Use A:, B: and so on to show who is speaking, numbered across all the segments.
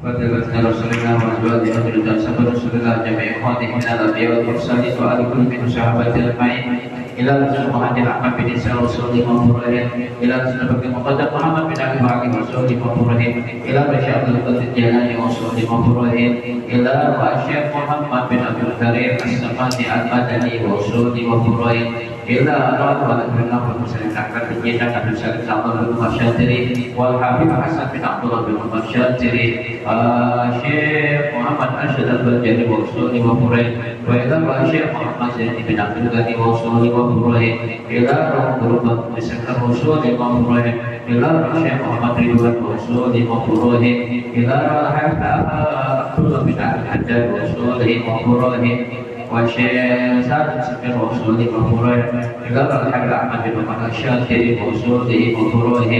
A: وتبتنا رسولنا وأزواجنا وذريتنا سبب رسولنا جميع إخواننا من الأنبياء والمرسلين وآل كل من صحابة أجمعين إلى رسول محمد أحمد بن إسحاق رسول الله إلى رسول بكر مقدم محمد بن أبي بكر رسول الله إلى بشير عبد القادر الجيلاني رسول الله إلى الشيخ محمد بن عبد الكريم السماني المدني رسول الله إلى رضوان الله والمسلمين أكبر الجنة عبد السلام بن عبد الله الشاطري والحبيب حسن بن عبد الله بن عمر الشاطري الشيخ محمد أرشد البجلي رسول الله وإلى الشيخ محمد زين بن عبد الغني رسول الله إلى رب مسلم رسول الله إلى الشيخ محمد رضوان رسول الله إلى عبد الله بن عبد الحجاج رسول الله والشيخ سعد بن رسول الله إلى الحاج أحمد بن محمد الشاطري رسول الله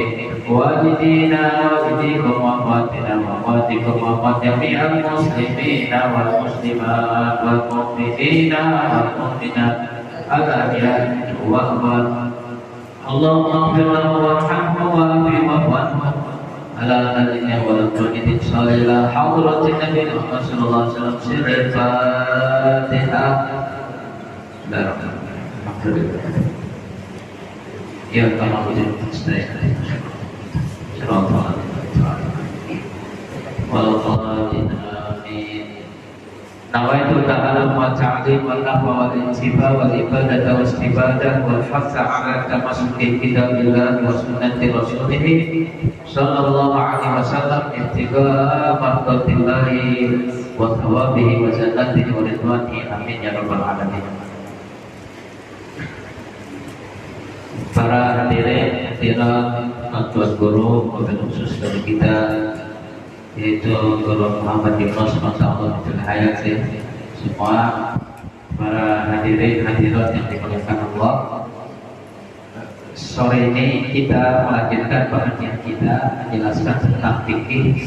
A: والدينا والديكم وأخواتنا وأخواتكم وأخوات جميع المسلمين والمسلمات والمؤمنين والمؤمنات الأحياء والأموات اللهم اغفر له وارحمه وعافه واعف عنه على نبينا ولد صلى الله حضرة النبي محمد صلى الله عليه وسلم سر الفاتحة لا يا كما نستعين صراط والضالين آمين نويت التعلم والتعليم والنحو والانتباه والعبادة والاستفادة والحث على تمسك بكتاب الله وسنة رسوله صلى الله عليه وسلم ابتغاء مرضات الله وثوابه وجنته ورضوانه آمين يا رب العالمين. Para hadirin hadirat tuan guru wabil khusus dari kita yaitu Guru Muhammad Yunus Masyaallah Abdul Hayat semua para hadirin hadirat yang dimuliakan Allah. Sore ini kita melanjutkan pengajian kita menjelaskan tentang fikih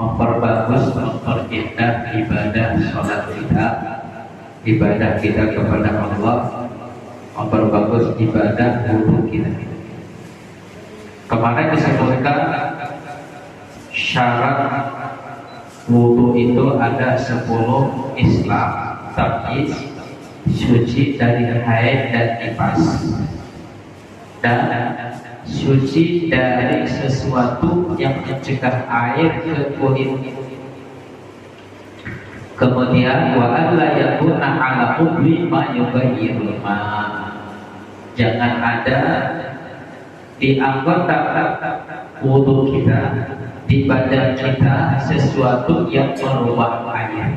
A: memperbagus memperindah ibadah sholat kita, ibadah kita kepada Allah, memperbagus ibadah wudu kita. Kemarin disebutkan syarat wudu itu ada 10 Islam, tapi suci dari haid dan nifas dan suci dari sesuatu yang mencegah air ke kulit. Kemudian wa alla yakuna ala udwi ma yughayyiru ma, jangan ada di anggota wudu kita, di badan kita sesuatu yang merubah air.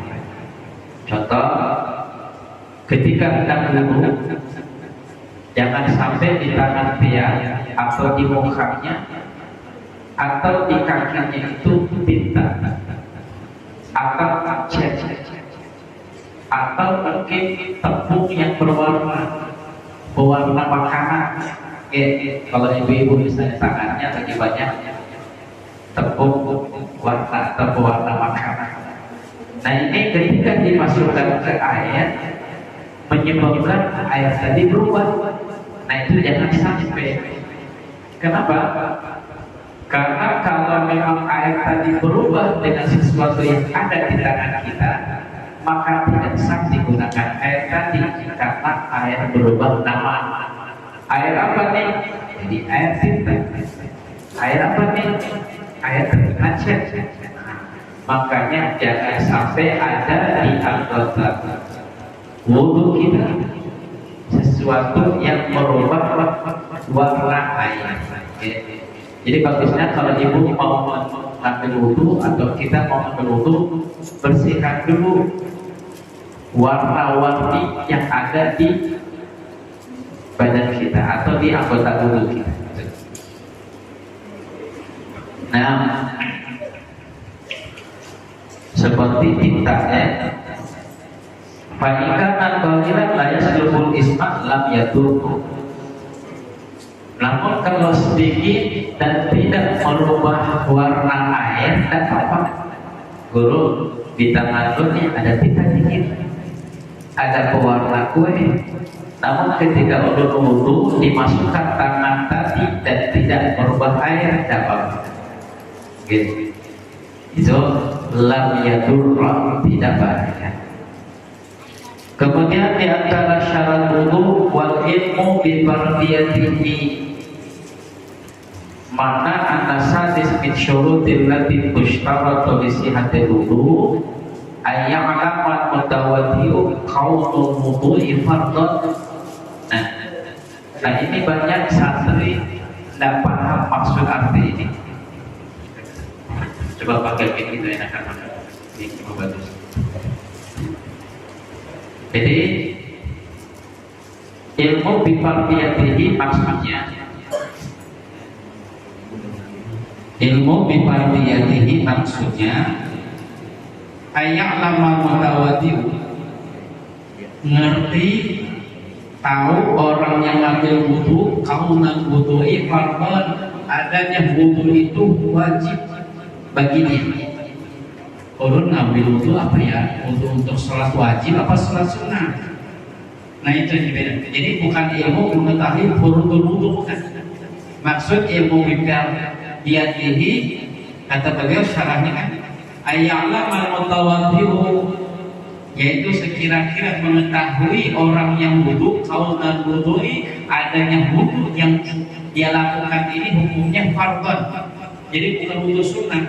A: Contoh, ketika hendak wudu, jangan sampai di tangan dia atau di mukanya atau di kakinya itu tinta atau cat atau mungkin tepung yang berwarna makanan. Kalau ibu-ibu misalnya tangannya lagi banyak tepung warna makanan. Nah ini ketika dimasukkan ke air menyebabkan air tadi berubah. Nah itu jangan sampai. Kenapa? Karena kalau memang air tadi berubah dengan sesuatu yang ada di tangan kita, maka tidak sah digunakan air tadi karena air berubah nama. Air apa nih? Jadi air tinta. Air apa nih? Air terkena cat. Makanya jangan sampai ada di anggota wudu kita sesuatu yang merubah warna air. Jadi bagusnya kalau ibu mau mengambil wudu atau kita mau mengambil wudu, bersihkan dulu warna-warni yang ada di badan kita atau di anggota wudu kita. Nah, seperti tinta ya. Fa'ikana qalilan la yaslubul isma lam yatubu. Namun kalau sedikit dan tidak merubah warna air, dan apa? Guru di tangan ini ada tinta dikit, ada pewarna kue. Namun ketika wudu dimasukkan tangan tadi dan tidak merubah air, dapat. Gitu. Itu lam yadurra, tidak bahaya. Kemudian di antara syarat wudu wal ilmu bi fardiyatihi, mana anasadis min syurutil lati tushtaratu li sihhatil wudu ayya'laman mutawaddi'u qaulul wudu'i fardhan. Nah ini banyak santri tidak paham maksud arti ini. Coba pakai mic itu enakan mana? Ini bagus. Jadi ilmu bifardiyatihi maksudnya, ilmu bifardiyatihi maksudnya ayya'lama mutawaddi'u, ngerti, tahu orang yang ngambil wudu, kaunan wudu'i fardhan, adanya wudu itu wajib bagi dia. Orang ngambil wudu apa ya? Wudu untuk sholat wajib apa sholat sunnah? Nah itu yang beda. Jadi bukan ilmu mengetahui furudul wudu, bukan. Maksud ilmu bifardiyatihi, kata beliau syarahnya kan, ayya'lamal mutawaddi'u, yaitu sekira-kira mengetahui orang yang wudu, kaunan wudu'i, adanya wudu yang dia lakukan ini hukumnya fardhan. Jadi bukan wudu sunnah.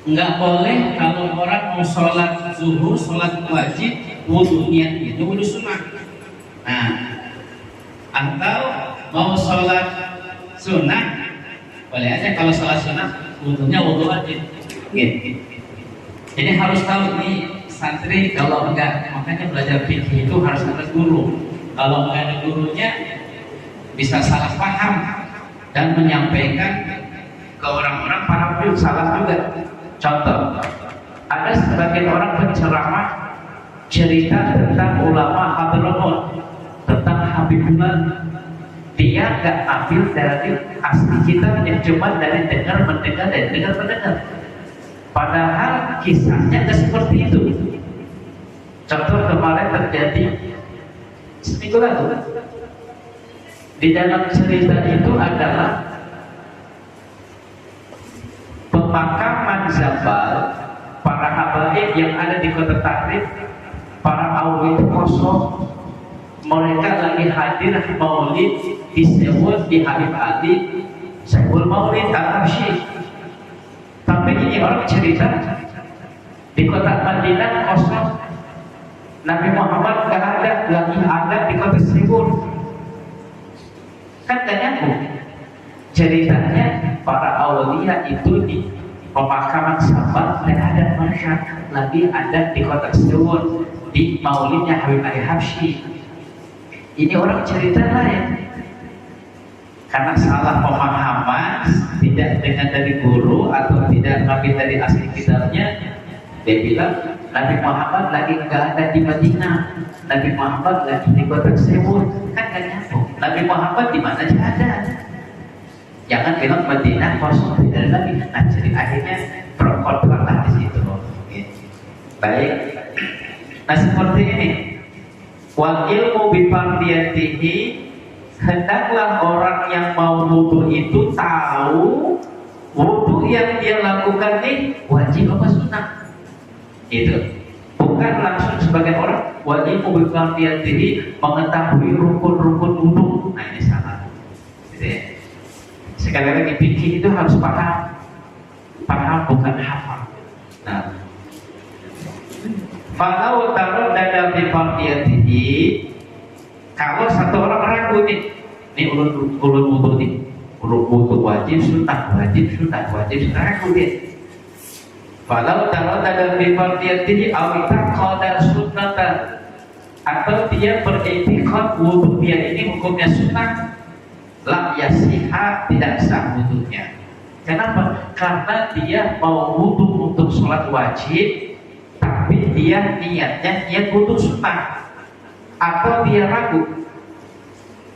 A: Enggak boleh kalau orang mau sholat zuhur, sholat wajib, wudu niat itu wudu sunnah. Nah, atau mau sholat sunnah, boleh aja kalau sholat sunnah, wudunya wudu wajib. Gitu. Jadi harus tahu nih santri, kalau enggak, makanya belajar fikih itu harus ada guru. Kalau enggak ada gurunya bisa salah paham dan menyampaikan ke orang-orang paham juga, salah juga. Contoh, ada sebagian orang penceramah cerita tentang ulama Hadramaut, tentang Habibullah. Dia enggak ambil dari asli kitabnya, cuma dari dengar-mendengar dan dengar-mendengar. Padahal kisahnya tidak seperti itu. Contoh kemarin terjadi seminggu lalu. Di dalam cerita itu adalah pemakaman Zabal, para habaib yang ada di kota Takrib, para awli itu kosong. Mereka lagi hadir maulid di Seoul, di Habib Ali, Seoul Maulid Al-Habsyi. Tapi ini orang cerita di kota Madinah kosong, Nabi Muhammad nggak ada, lagi ada di kota Seoul. Kan gak nyambung. Ceritanya para awliya itu di pemakaman Sabah dan ada mereka lagi ada di kota Seoul di maulidnya Habib Ali Habsyi. Ini orang cerita lain. Karena salah pemahaman, tidak dengan dari guru atau tidak ngambil dari asli kitabnya, dia bilang Nabi Muhammad lagi nggak ada di Madinah, Nabi Muhammad lagi di kota Seoul. Kan gak nyambung. Nabi Muhammad di mana aja ada. Jangan bilang Madinah kosong, tidak ada lagi. Nah jadi akhirnya pro kontra lah di situ. Baik. Nah seperti ini. Wal ilmu bifardiyatihi, hendaklah orang yang mau wudu itu tahu wudu yang dia lakukan ini wajib apa sunnah. Itu bukan langsung sebagai orang wajib bifardiyatihi mengetahui rukun-rukun wudu. Nah ini salah. Gitu ya. Sekali lagi fikih itu harus paham, bukan hafal. Nah, kalau taruh dada bifardiyatihi, kalau satu orang ragu nih, ini ulun wudu nih, ulun wudu wajib sunnah, ragu dia. Kalau taruh dada bifardiyatihi, awita qadar sunnatan, atau dia beriktikad wudu dia ini hukumnya sunnah, lam yasiha, tidak sah wudunya. Kenapa? Karena dia mau wudu untuk sholat wajib, tapi dia niatnya niat wudu sunnah, atau dia ragu.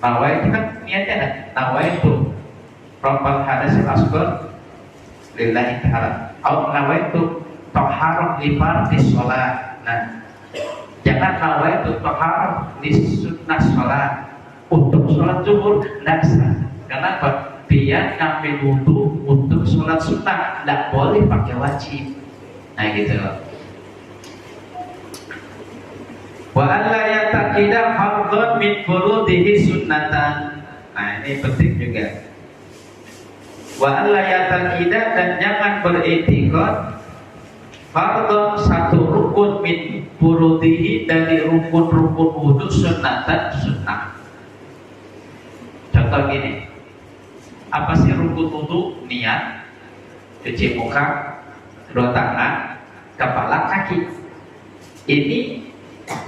A: Nawaitu kan niatnya kan, nawaitu rabbal hadasil asghar lillahi ta'ala, atau nawaitu taharruk li fardhis shalah. Nah, jangan nawaitu taharruk li sunnah shalah untuk sholat zuhur, tidak sah. Kenapa? biar ngambil wudhu untuk sholat sunnah, tidak boleh pakai wajib. Nah gitu. Wa alla yataqida fardhun min furudihi sunnatan. Nah ini penting juga. Wa alla yataqida, dan jangan beriktikad fardhun, satu rukun min furudihi, dari rukun-rukun wudu, sunnatan, sunnah. Contoh gini, apa sih rukun wudu? Niat, cuci muka, kedua tangan, kepala, kaki. Ini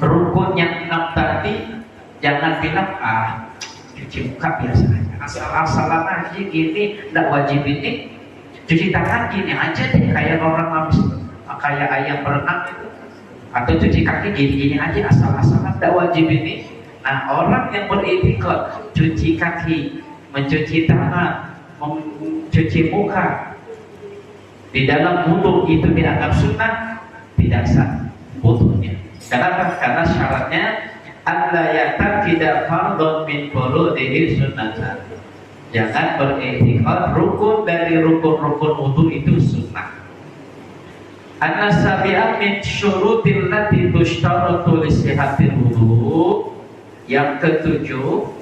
A: rukun yang 6 tadi. Jangan bilang cuci muka biasa aja, asal-asalan aja gini, tidak wajib ini. Cuci tangan gini aja deh, kayak orang habis kayak ayam berenang itu. Atau cuci kaki gini-gini aja, asal-asalan, tidak wajib ini. Nah orang yang beriktikad cuci kaki, mencuci tangan, mencuci muka di dalam wudu itu dianggap sunnah, tidak sah wudunya. Kenapa? Karena syaratnya alla yataqida fardhun min furudihi sunnatan. Jangan beriktikad rukun dari rukun-rukun wudu itu sunnah. An-nasabi'ah min syurutil lati tushtaratu li sihhatil wudu. Yang ketujuh,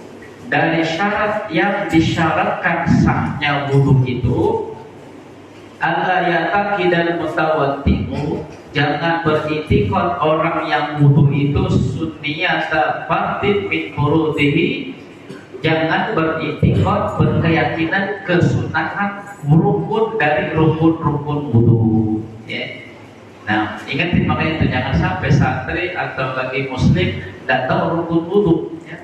A: dari syarat yang disyaratkan sahnya wudu itu, alla yataqidal mutawaddi'u, jangan beriktikad orang yang wudu itu sunniyata fardin min furudihi, jangan beriktikad berkeyakinan kesunahan rukun dari rukun-rukun wudu, ya. Nah, ingatin makanya itu, jangan sampai santri atau lagi muslim tidak tahu rukun wudu, ya.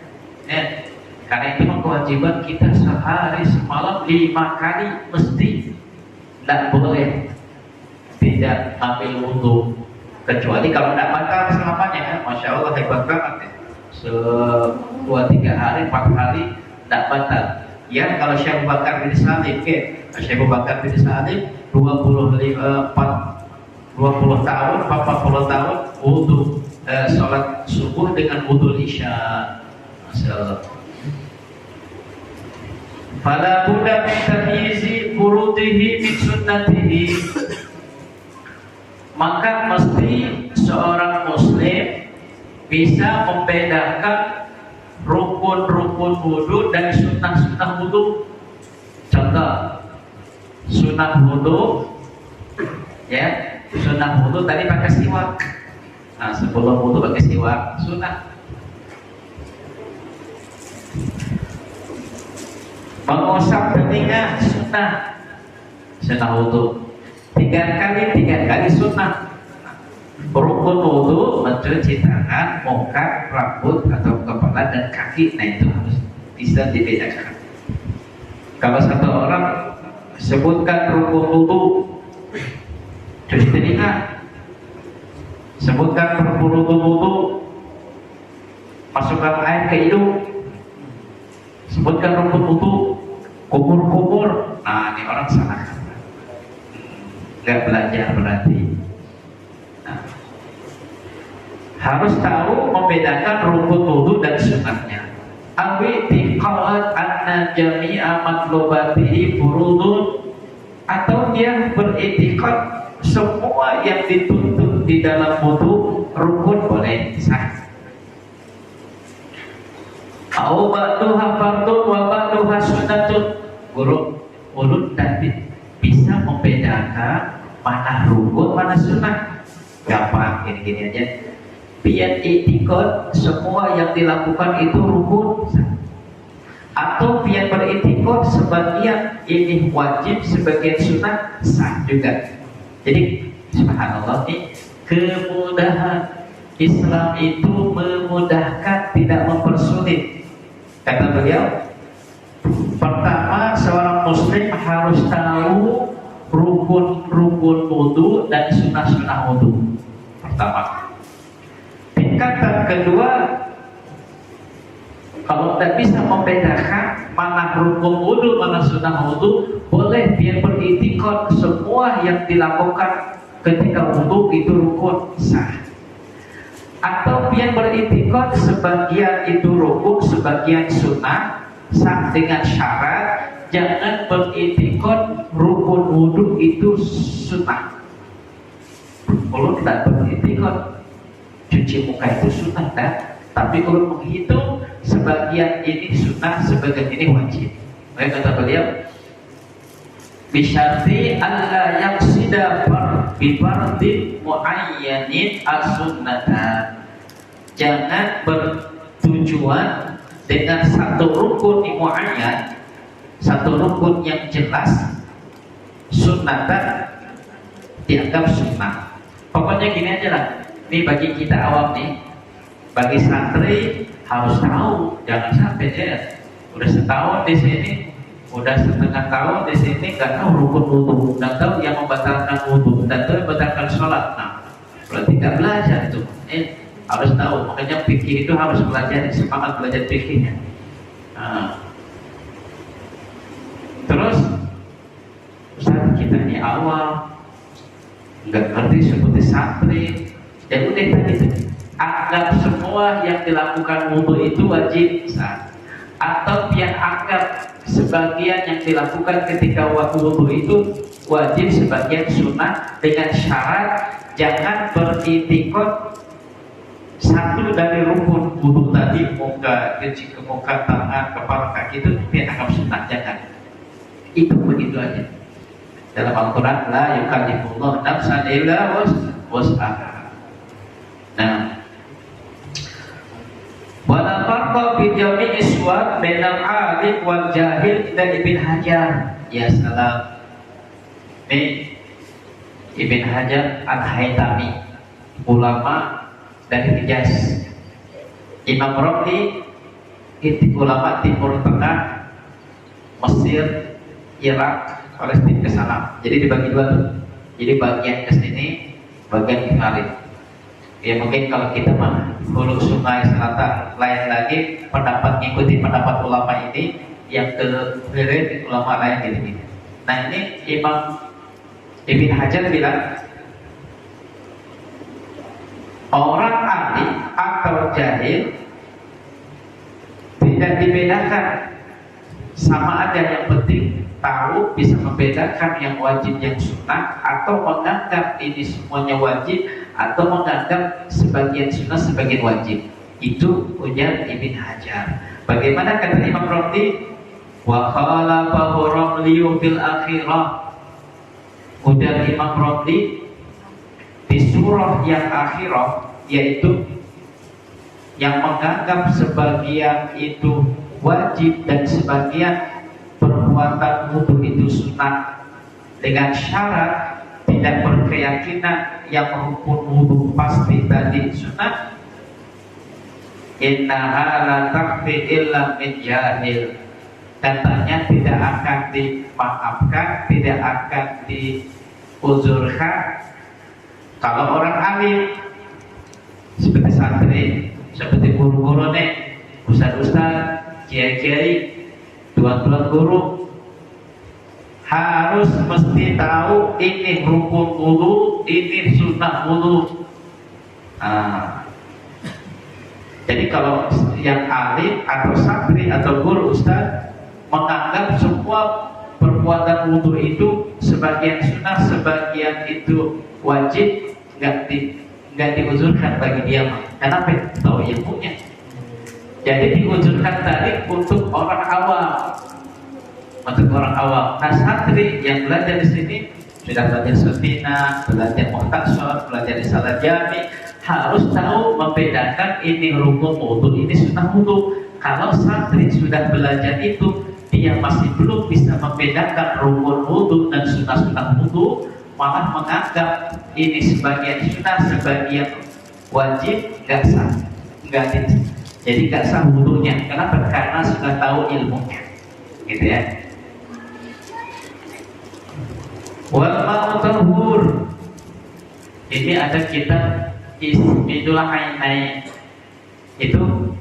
A: Ya. Karena itu kewajiban kita sehari semalam 5 kali mesti, tidak boleh tidak ambil wudu, kecuali kalau tidak batal selamanya, ya. Masya Allah hebat banget, ya. 2-3 hari 4 hari tidak batal. Ya kalau Syekh Abu Bakar bin Salim, Syekh Abu Bakar bin Salim 20 tahun, 40 tahun wudu, sholat subuh dengan wudu isya. Masya Allah. Fala budda min tamyizi furudihi min sunnatihi, maka mesti seorang muslim bisa membedakan rukun-rukun wudu dan sunnah-sunnah wudu. Contoh, sunnah wudu, ya. Sunnah wudu tadi pakai siwak. Nah, sebelum wudu pakai siwak, sunnah. Mengusap telinga, sunnah. Sunnah wudu 3 kali sunnah. Rukun wudu mencuci tangan, muka, rambut atau kepala dan kaki. Nah itu harus bisa dibedakan. Kalau satu orang sebutkan rukun wudu, cuci telinga, sebutkan rukun wudu, masukkan air ke hidung, sebutkan rukun wudu, kumur-kumur. Nah ini orang salah, nggak belajar berarti. Nah, harus tahu membedakan rukun wudu dan sunnahnya. Awi tiqaat anna jami'a matlubatihi furudun, atau dia beriktikad semua yang dituntut di dalam wudu rukun, boleh sah. Au ba'duha fardun wa ba'duha sunnatun. Wudu tadi bisa membedakan mana rukun mana sunnah. Gampang, gini-gini aja. Biar i'tikad semua yang dilakukan itu rukun, atau biar beriktikad sebagian ini wajib, sebagian sunnah, sah juga. Jadi subhanallah, ini kemudahan Islam itu memudahkan, tidak mempersulit. Kata beliau, pertama seorang muslim harus tahu rukun-rukun wudu dan sunnah-sunnah wudu. Pertama. Tingkatan kedua, kalau tidak bisa membedakan mana rukun wudu, mana sunnah wudu, boleh biar beriktikad semua yang dilakukan ketika wudu itu rukun, sah. Atau biar beriktikad sebagian itu rukun, sebagian sunnah, sah, dengan syarat jangan beriktikad rukun wudhu itu sunnah. Kalau tidak beriktikad cuci muka itu sunnah kan? Tapi kalau menghitung sebagian ini sunnah, sebagian ini wajib. Maka kata beliau, bisyarti alla yaqsida bifardin muayyanin as-sunnatan. Jangan bertujuan dengan satu rukun muayyan, satu rukun yang jelas, sunnatan dianggap sunnah. Pokoknya gini aja lah. Ini bagi kita awam nih, bagi santri harus tahu, jangan sampai dia udah setahun di sini, udah setengah tahun di sini nggak tahu rukun wudhu, nggak tahu yang membatalkan wudhu, nggak tahu yang membatalkan sholat. Nah, berarti nggak belajar itu. Harus tahu. Makanya fikih itu harus belajar, semangat belajar fikihnya. Nah, terus Ustaz, kita ini awal nggak ngerti seperti santri. Ya udah tadi itu, anggap semua yang dilakukan wudhu itu wajib sah. Atau yang anggap sebagian yang dilakukan ketika waktu wudhu itu wajib, sebagian sunnah, dengan syarat jangan beriktikad satu dari rukun wudhu tadi, muka, cuci ke muka, tangan, kepala, kaki itu dianggap sunnah, jangan. Itu begitu aja. Dalam Al-Quran, la yukallifullahu nafsan illa wus'aha. Nah, wala farqa fi jami'i suwar bainal 'alim wal jahil dan Ibn Hajar. Ya salam. Ini Ibn Hajar Al-Haytami, ulama dari Hijaz. Imam Romli itu ulama Timur Tengah, Mesir, Irak, Palestina ke sana. Jadi dibagi dua tuh. Jadi bagian ke sini, bagian ke Khalid. Ya mungkin kalau kita mah hulu sungai selatan lain lagi, pendapat ngikuti pendapat ulama ini, yang ke kiri ulama lain gitu. Nah ini Imam Ibn Hajar bilang, orang alim atau jahil tidak dibedakan, sama aja, yang penting tahu, bisa membedakan yang wajib yang sunnah, atau menganggap ini semuanya wajib, atau menganggap sebagian sunnah sebagian wajib. Itu ujar Ibn Hajar. Bagaimana kata Imam Romli? Wa khalafahu Romli fil akhirah. Ujar Imam Romli di surah yang akhirah, yaitu yang menganggap sebagian itu wajib dan sebagian perbuatan wudhu itu sunnah, dengan syarat tidak berkeyakinan yang rukun wudhu pasti tadi sunnah. Innaha la takfi illa min jahil. Katanya tidak akan dimaafkan, tidak akan diuzurkan kalau orang alim seperti santri, seperti guru-guru nih, ustaz-ustaz, kiai-kiai, tuan-tuan guru, harus mesti tahu ini rukun wudu, ini sunnah wudu. Jadi kalau yang alim atau santri atau guru ustaz menganggap semua perbuatan wudu itu sebagian sunnah, sebagian itu wajib, nggak diuzurkan bagi dia. Kenapa? Tahu ilmunya. Jadi diuzurkan tadi untuk orang awam. Untuk orang awam. Nah, santri yang belajar di sini sudah belajar sunnah, belajar muhtasar, belajar risalah jami, harus tahu membedakan ini rukun wudu, ini sunnah wudu. Kalau santri sudah belajar itu, dia masih belum bisa membedakan rukun wudu dan sunnah-sunnah wudu, malah menganggap ini sebagian sunnah, sebagian wajib, nggak sah, jadi nggak sah wudunya. Kenapa? Karena sudah tahu ilmunya, gitu ya. Wal ma'u tahur. Ini ada kitab Ismidul Ainain. Itu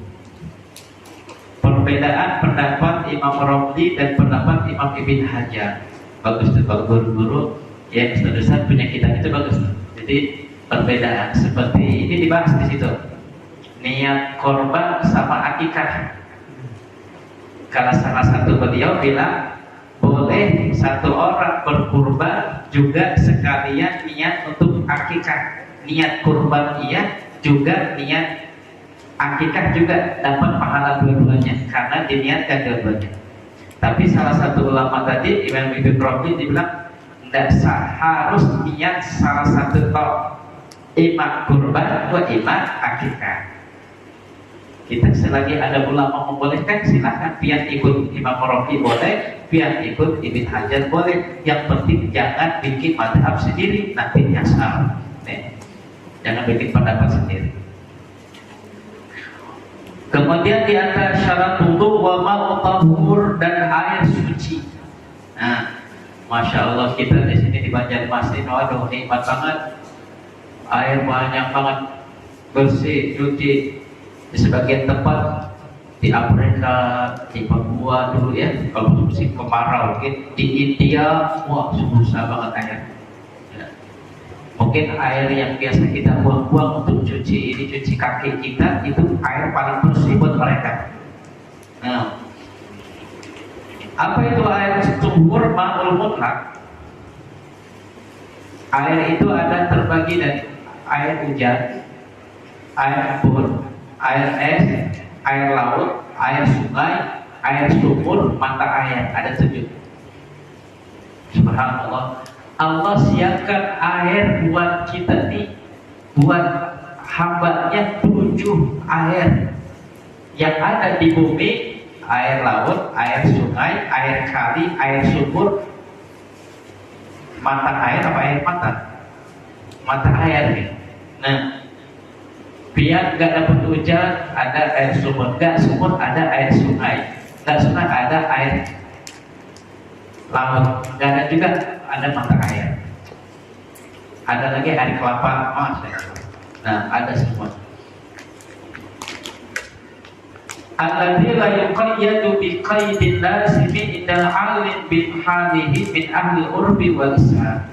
A: perbedaan pendapat Imam Romli dan pendapat Imam Ibn Hajar. Bagus tuh kalau guru-guru ya, Ustaz punya kitab itu bagus. Jadi perbedaan seperti ini dibahas di situ. Niat korban sama akikah. Karena salah satu beliau bilang boleh satu orang berkurban juga sekalian niat untuk akikah. Niat kurban iya, juga niat akikah juga dapat pahala dua-duanya karena diniatkan dua-duanya. Tapi salah satu ulama tadi, Imam Ibnu Rabi, dibilang tidak sah, harus niat salah satu toh, imam kurban atau imam akikah. Kita selagi ada ulama membolehkan, silahkan. Pian ikut Imam Rabi boleh, pian ikut Ibn Hajar boleh. Yang penting jangan bikin madhab sendiri, nanti nyasar. Jangan bikin pendapat sendiri. Kemudian di antara syarat wudu wa ma'u tahur, dan air suci. Nah, masya Allah kita di sini di Banjarmasin, waduh nikmat banget. Air banyak banget, bersih, cuci. Di sebagian tempat di Afrika, di Papua dulu ya, kalau musim kemarau, mungkin di India, wah susah banget air. Ya. Mungkin air yang biasa kita buang-buang untuk cuci ini, cuci kaki kita, itu air paling bersih buat mereka. Nah, apa itu air tuhur ma'ul mutlak? Air itu ada terbagi dari air hujan, air embun, air es, air laut, air sungai, air sumur, mata air. Ada 7. Subhanallah. Allah siapkan air buat kita nih, buat hambanya 7 air yang ada di bumi. Air laut, air sungai, air kali, air sumur, mata air apa air mata? Mata air nih. Nah, biar nggak dapat hujan ada air sumur, nggak sumur ada air sungai, nggak sungai ada air laut, nggak ada juga ada mata air, ada lagi air kelapa, nah ada semua. Alladzi la yuqayyadu bi qaidin lazimi idal alim bin halihi min ahli urbi wal islam.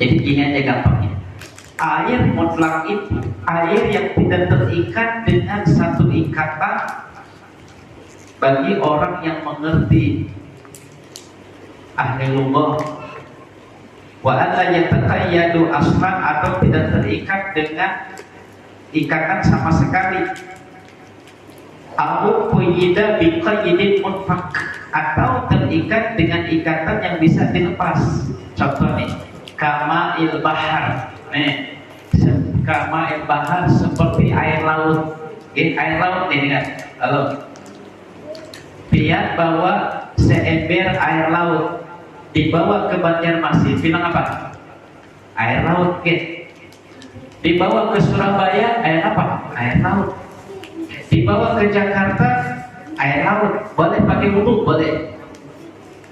A: Jadi gini aja gampangnya. Air mutlak itu air yang tidak terikat dengan satu ikatan bagi orang yang mengerti ahli lughah, wa alla yataqayyadu aslan, atau tidak terikat dengan ikatan sama sekali, au quyida bi qaydin munfak, atau terikat dengan ikatan yang bisa dilepas. Contoh nih, kama'il bahar. Nih, kama'il bahar seperti air laut. Air laut nih kan. Halo. Biar bawa seember air laut, dibawa ke Banjarmasin, bilang apa? Air laut, dibawa ke Surabaya, air apa? Air laut. Dibawa ke Jakarta, air laut. Boleh pakai wudhu? Boleh.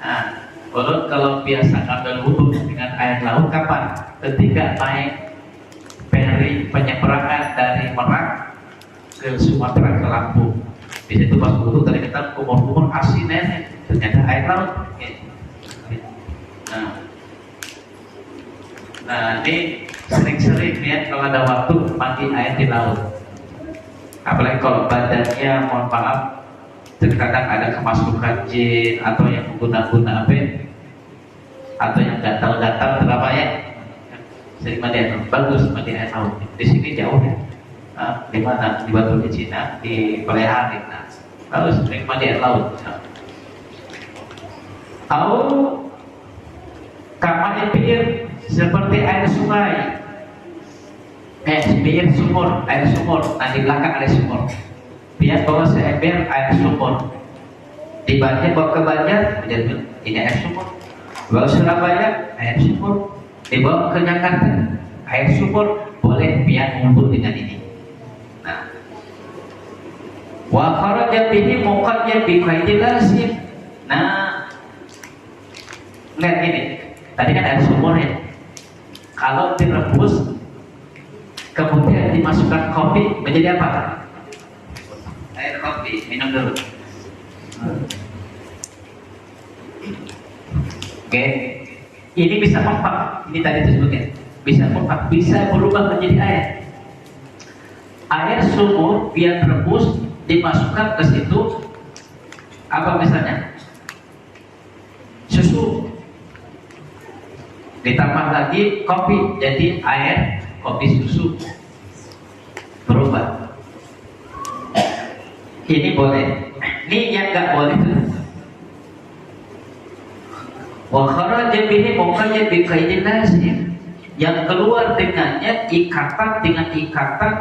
A: Nah, kalau biasa ngambil wudhu dengan air laut kapan? Ketika naik feri penyeberangan dari Merak ke Sumatera ke Lampung. Di situ pas wudhu tadi kita kumur-kumur asin nenek, ternyata air laut. Nah ini sering-sering ya kalau ada waktu mandi air di laut. Apalagi kalau badannya, mohon maaf, terkadang ada kemasukan jin atau yang mengguna-guna apa, atau yang gatal-gatal terapa ya. Sering mandi air laut, bagus mandi air laut. Di sini jauh ya. Di mana? Di Batu di Cina, di Pelehan. Nah, bagus sering mandi air laut. Tahu kamar pir seperti air sungai. Biar sumur, air sumur. Nah di belakang ada sumur. Biar bawa seember air sumur. Di Banjar bawa ke Banjar, ini air sumur. Bawa Surabaya, air sumur. Dibawa ke Jakarta, air sumur. Boleh biar ngumpul dengan ini. Nah, wa kharaja bihi muqayyad bi qaidil lazim. Nah, lihat ini. Tadi kan air sumur ya. Kalau direbus kemudian dimasukkan kopi menjadi apa? Air kopi, minum dulu. Oke, ini bisa mempak. Ini tadi disebutnya bisa mempak, bisa berubah menjadi air. Air sumur biar rebus dimasukkan ke situ apa misalnya? ditambah lagi kopi jadi air kopi susu, berubah. Ini boleh. Ini yang nggak boleh tuh. Wa kharaja bihi muqayyad bi qaidin lazim, yang keluar dengannya ikatan dengan ikatan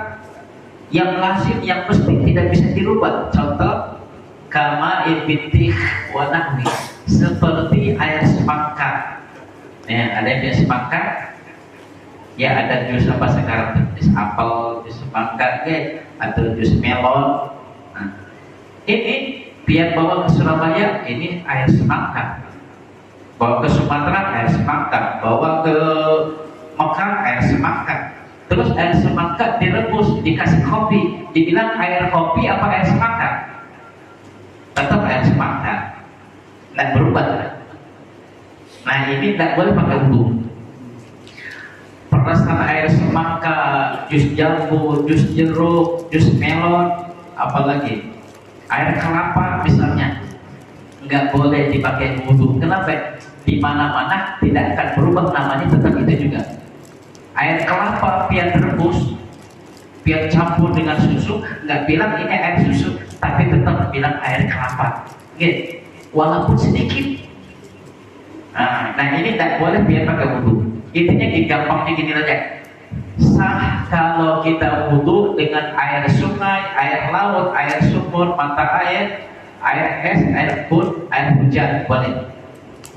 A: yang lazim, yang mesti tidak bisa dirubah. Contoh kama ibtih wa nahwi, seperti air semangka. Ya, ada yang semangka, ya ada jus apa sekarang, jus apel, jus semangka, atau jus melon. Nah, ini biar bawa ke Surabaya, ini air semangka. Bawa ke Sumatera, air semangka. Bawa ke Mekah, air semangka. Terus air semangka direbus, dikasih kopi, dibilang air kopi apa air semangka? Tetap air semangka. Dan berubah. Nah ini tidak boleh pakai wudhu. Perasan air semangka, jus jambu, jus jeruk, jus melon, apalagi air kelapa misalnya, nggak boleh dipakai wudhu. Kenapa? Di mana-mana tidak akan berubah, namanya tetap itu juga. Air kelapa biar rebus, biar campur dengan susu, nggak bilang ini air susu, tapi tetap bilang air kelapa. Oke, walaupun sedikit. Nah ini tidak boleh biar pakai wudhu. Intinya gampangnya gini aja. Sah kalau kita wudhu dengan air sungai, air laut, air sumur, mata air es, air embun, air hujan, boleh.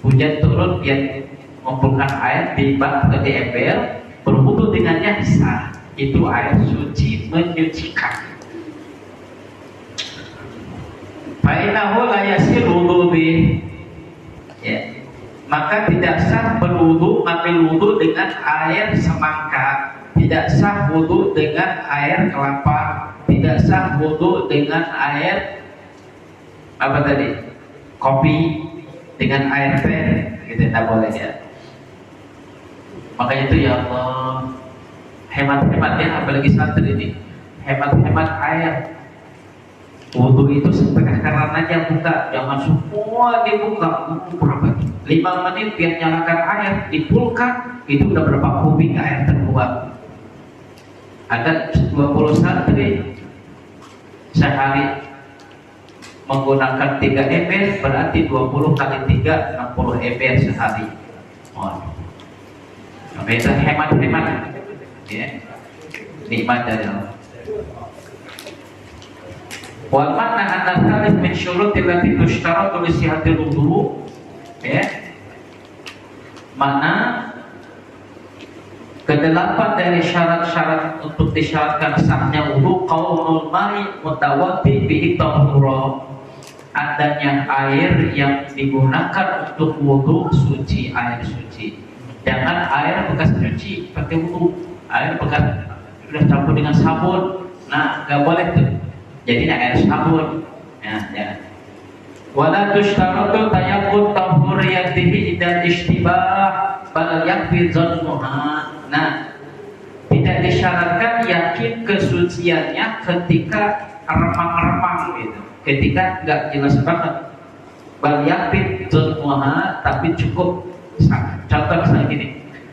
A: Hujan turun biar mengumpulkan air di bak atau di ember, berwudhu dengannya sah. Itu air suci, menyucikan. Fainahu la yasir wudu bih. Ya. Maka tidak sah berwudu, ambil wudu dengan air semangka, tidak sah wudu dengan air kelapa, tidak sah wudu dengan air apa tadi? Kopi, dengan air teh, gitu tidak boleh ya. Makanya itu ya Allah, hemat-hemat ya, apalagi santri ini, hemat-hemat air. Wudu itu setengah karananya buka, jangan semua dibuka. Berapa? 5 menit biar nyalakan air, dipulkan, itu udah berapa kubik air terbuang. Ada 20 santri sehari menggunakan 3 ember, berarti 20 kali 3 60 ember sehari. Oh, itu hemat-hemat ya, nikmat dari Allah. Wal makna anna thalith min syurutil lati tushtaratu li sihhatil wudu, ya. Mana kedelapan dari syarat-syarat untuk disyaratkan sahnya wudu, qaulul ma'i mutawaddi bihi tahura, adanya air yang digunakan untuk wudu suci, air suci. Jangan air bekas cuci pakai wudu, air bekas sudah campur dengan sabun, nah nggak boleh tuh. Jadinya air sabun, ya, jangan. Wala tushtaratu tayaqqud tahuriyatihi dan ishtibah bal yakfi dhannuha. Nah, tidak disyaratkan yakin kesuciannya ketika remang-remang gitu, ketika nggak jelas banget. Bal yakfi dhannuha, tapi cukup. Contoh misalnya gini,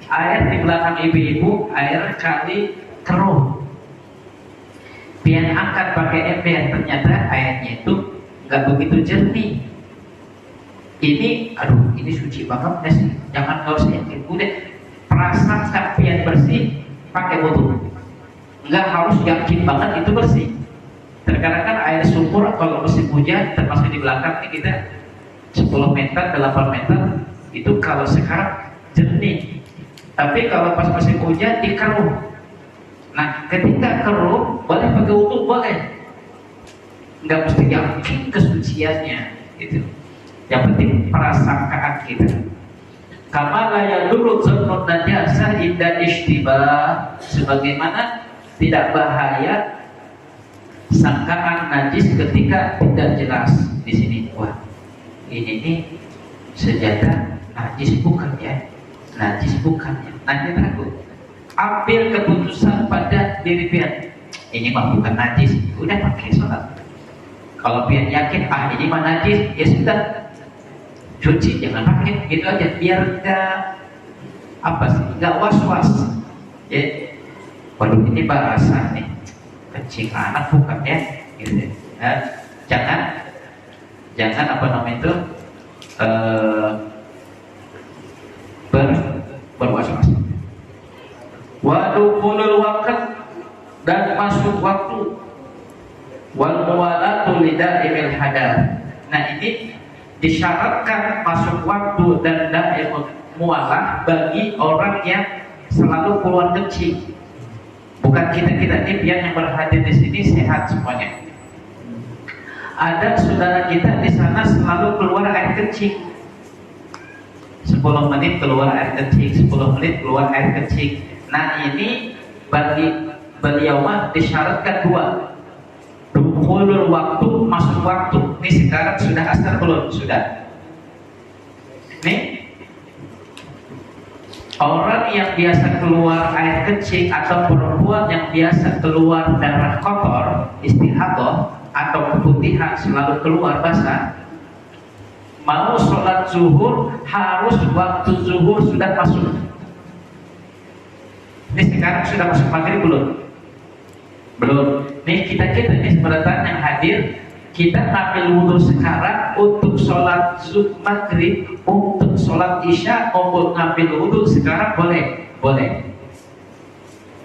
A: air di belakang ibu-ibu, air kali keruh, pian angkat pakai ember, ternyata airnya itu nggak begitu jernih. Ini, aduh, ini suci banget nggak sih? Jangan, nggak usah yakin. Udah prasangka pian bersih, pakai wudu. Nggak harus yakin banget itu bersih. Terkadang kan air sumur kalau musim hujan, termasuk di belakang ini kita 10 meter, 8 meter, itu kalau sekarang jernih. Tapi kalau pas musim hujan dikeruh. Nah, ketika keruh, boleh pakai wudu, boleh. Nggak mesti yakin kesuciannya, gitu. Yang penting prasangkaan kita. Kama la yadurru dzannun najasa inda ishtibah, sebagaimana tidak bahaya sangkaan najis ketika tidak jelas. Di sini, wah, ini nih sejadah najis bukan ya? Najis bukan ya? Nanti takut. Ambil keputusan pada diri pian, ini mah bukan najis, udah pakai sholat. Kalau pian yakin, ini mah najis, ya sudah, cuci, jangan pakai, gitu aja, biar enggak apa sih? Nggak was-was. Ya, waduh ini bahasa nih kencing anak bukan ya? Gitu. Jangan apa namanya itu berwas-was. Wadukhulul waqt, dan masuk waktu, wal muwalatu lidaimil hadath. Nah ini disyaratkan masuk waktu dan daimul muwalah bagi orang yang selalu keluar kencing. Bukan kita ini biar yang berhadir di sini sehat semuanya. Ada saudara kita di sana selalu keluar air kencing. 10 menit keluar air kencing, 10 menit keluar air kencing. Nah ini bagi beliau mah disyaratkan 2. Dukhulul waktu, masuk waktu. Ini sekarang sudah asar belum? Sudah. Nih orang yang biasa keluar air kencing atau perempuan yang biasa keluar darah kotor, istihadah atau keputihan selalu keluar basah, mau sholat zuhur harus waktu zuhur sudah masuk. Ini sekarang sudah masuk maghrib belum? Belum. Nih kita ini sebenarnya yang hadir, kita ambil wudhu sekarang untuk sholat maghrib, untuk sholat isya, untuk ngambil wudhu sekarang boleh.